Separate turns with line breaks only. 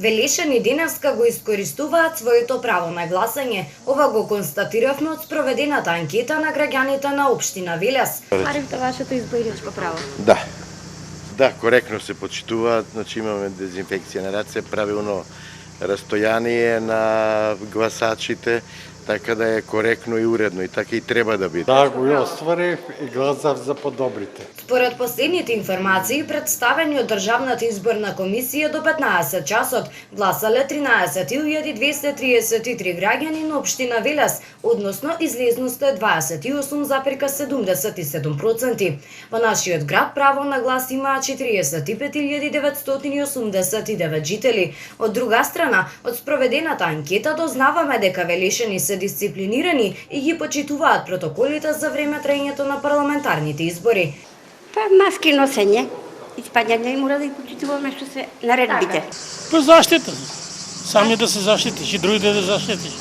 Велишани денеска го искористуваат своето право на гласање. Ова го констатиравме од спроведената анкета на граѓаните на општина Велес.
Паривте вашето изборичко право.
Да, коректно се почитуваат, значи имаме дезинфекција на раце, правилно растојание на гласачите, така да е коректно и уредно и така и треба да биде.
Да, го остварив и гласав за подобрите.
Според последните информации представени од Државната изборна комисија до 15 часот гласале 13.233 граѓани на општина Велес, односно излезноста е 28,77%. Во нашиот град право на глас имаа 45.989 жители. Од друга страна, од спроведената анкета дознаваме дека велишани се дисциплинирани и ги почитуваат протоколите за време траењето на парламентарните избори.
Па маски носење, испаѓање и мора да ги почитуваме што се наредбите.
Па заштита. Сами да се заштитиш и другите да заштитиш.